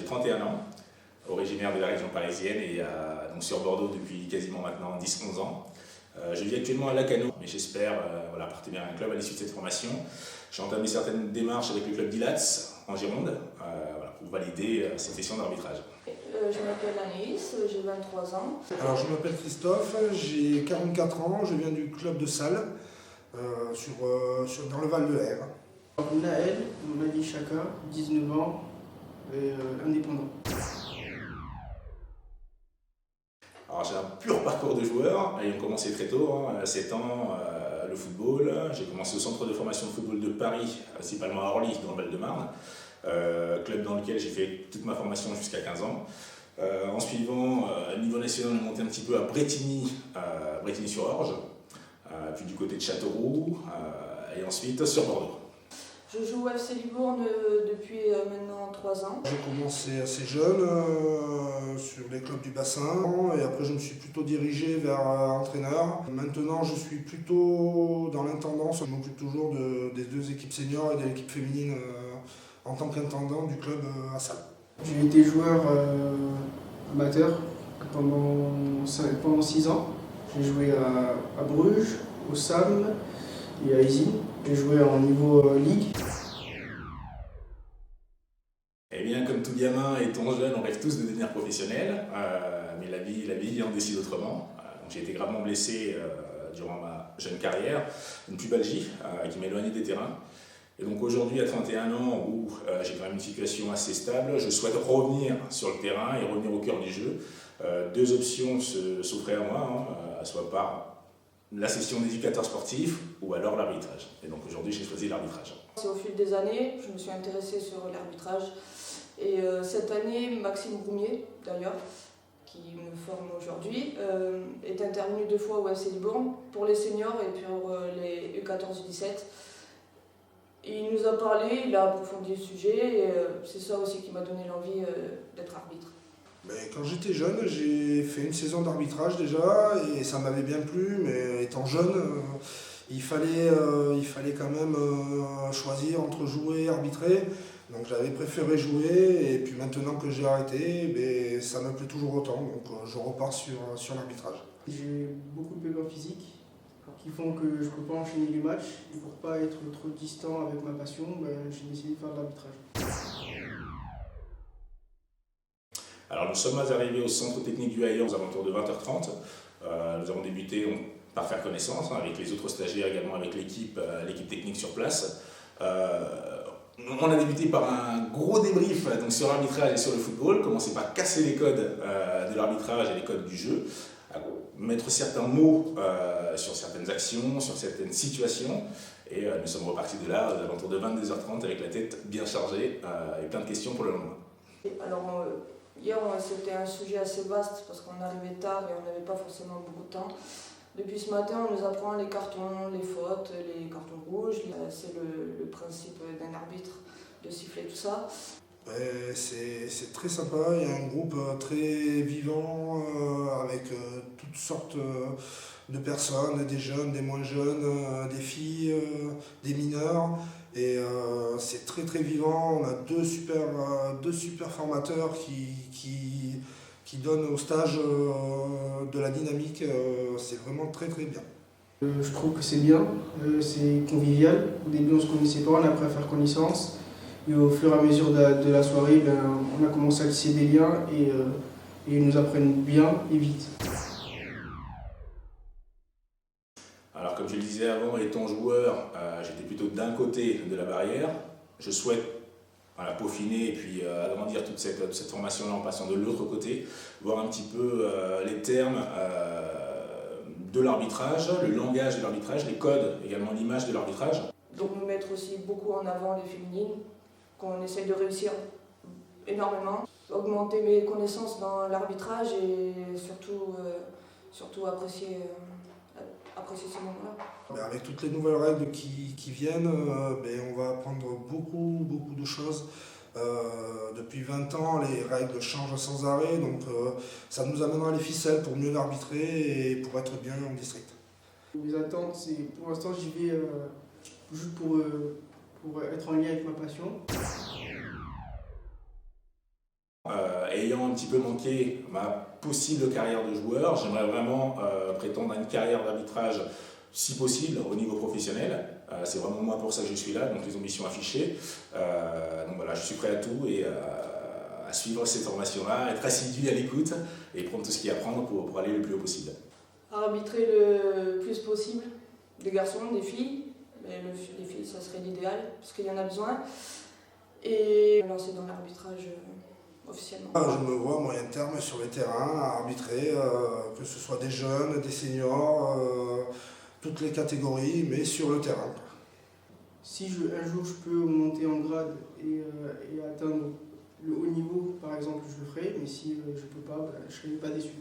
J'ai 31 ans, originaire de la région parisienne et donc sur Bordeaux depuis quasiment maintenant 10-11 ans. Je vis actuellement à Lacanau, mais j'espère appartenir à un club à l'issue de cette formation. J'ai entamé certaines démarches avec le club d'Ilats en Gironde pour valider cette session d'arbitrage. Je m'appelle Anaïs, j'ai 23 ans. Alors je m'appelle Christophe, j'ai 44 ans, je viens du club de Salles, dans le Val de Aire. Naël, Madi Chaka, 19 ans, et indépendant. Alors j'ai un pur parcours de joueur, ayant commencé très tôt, à 7 ans, le football. J'ai commencé au centre de formation de football de Paris, principalement à Orly, dans le Val-de-Marne, club dans lequel j'ai fait toute ma formation jusqu'à 15 ans. En suivant, niveau national, on est monté un petit peu à Bretigny-sur-Orge, puis du côté de Châteauroux, et ensuite sur Bordeaux. Je joue au FC Libourne depuis maintenant 3 ans. J'ai commencé assez jeune sur les clubs du bassin et après je me suis plutôt dirigé vers entraîneur. Maintenant je suis plutôt dans l'intendance, je m'occupe toujours des 2 équipes seniors et de l'équipe féminine en tant qu'intendant du club à Salles. J'ai été joueur amateur pendant 6 ans. J'ai joué à Bruges, au SAM et à Isines. J'ai joué en niveau Ligue. Eh bien, comme tout gamin étant jeune, on rêve tous de devenir professionnel, mais la vie en décide autrement. J'ai été gravement blessé durant ma jeune carrière, une pubalgie qui m'éloignait des terrains. Et donc aujourd'hui, à 31 ans, où j'ai quand même une situation assez stable, je souhaite revenir sur le terrain et revenir au cœur du jeu. 2 options s'offraient à moi, soit par la session d'éducateur sportif ou alors l'arbitrage. Et donc aujourd'hui, j'ai choisi l'arbitrage. C'est au fil des années, je me suis intéressée sur l'arbitrage. Et cette année, Maxime Roumier, d'ailleurs, qui me forme aujourd'hui, est intervenu 2 fois au FC Libourne pour les seniors et pour les U14-17. Il nous a parlé, il a approfondi le sujet et c'est ça aussi qui m'a donné l'envie d'être arbitre. Quand j'étais jeune, j'ai fait une saison d'arbitrage déjà et ça m'avait bien plu, mais étant jeune, il fallait quand même choisir entre jouer et arbitrer. Donc j'avais préféré jouer et puis maintenant que j'ai arrêté, ça me plaît toujours autant, donc je repars sur l'arbitrage. J'ai beaucoup de pépins physiques qui font que je ne peux pas enchaîner les matchs. Et pour ne pas être trop distant avec ma passion, j'ai décidé de faire de l'arbitrage. Alors nous sommes arrivés au centre technique du Haillon aux alentours de 20h30. Nous avons débuté par faire connaissance avec les autres stagiaires, également avec l'équipe technique sur place. On a débuté par un gros débrief donc sur l'arbitrage et sur le football, commencer par casser les codes de l'arbitrage et les codes du jeu, mettre certains mots sur certaines actions, sur certaines situations, et nous sommes repartis de là aux alentours de 22h30 avec la tête bien chargée et plein de questions pour le lendemain. Alors hier c'était un sujet assez vaste parce qu'on arrivait tard et on n'avait pas forcément beaucoup de temps. Depuis ce matin, on nous apprend les cartons, les fautes, les cartons rouges. C'est le principe d'un arbitre de siffler tout ça. C'est très sympa, il y a un groupe très vivant avec toutes sortes de personnes, des jeunes, des moins jeunes, des filles, des mineurs. Et c'est très très vivant, on a deux super formateurs qui donnent au stage de la dynamique, c'est vraiment très très bien. Je trouve que c'est bien, c'est convivial. Au début on ne se connaissait pas, on a appris à faire connaissance. Et au fur et à mesure de la soirée, on a commencé à tisser des liens et ils nous apprennent bien et vite. Alors comme je le disais avant, étant joueur, j'étais plutôt d'un côté de la barrière. Je souhaite peaufiner et puis agrandir toute cette formation-là en passant de l'autre côté, voir un petit peu les termes de l'arbitrage, le langage de l'arbitrage, les codes, également l'image de l'arbitrage. Donc nous mettre aussi beaucoup en avant les féminines, qu'on essaye de réussir énormément, augmenter mes connaissances dans l'arbitrage et surtout apprécier ces moments-là. Avec toutes les nouvelles règles qui viennent, on va apprendre beaucoup de choses. Depuis 20 ans, les règles changent sans arrêt, donc ça nous amènera les ficelles pour mieux arbitrer et pour être bien en district. Mes attentes, c'est pour l'instant j'y vais juste pour être en lien avec ma passion. ayant un petit peu manqué ma possible carrière de joueur, j'aimerais vraiment prétendre à une carrière d'arbitrage si possible au niveau professionnel. C'est vraiment moi pour ça que je suis là, donc les ambitions affichées. Donc voilà, je suis prêt à tout et à suivre cette formation-là, être assidu à l'écoute et prendre tout ce qu'il y a à prendre pour aller le plus haut possible. Arbitrer le plus possible des garçons, des filles, mais les filles ça serait l'idéal parce qu'il y en a besoin, et lancer dans l'arbitrage officiellement. Je me vois à moyen terme sur les terrains à arbitrer, que ce soit des jeunes, des seniors, toutes les catégories, mais sur le terrain. Si un jour je peux monter en grade et atteindre le haut niveau, par exemple, je le ferai, mais si je ne peux pas, je ne serai pas déçu.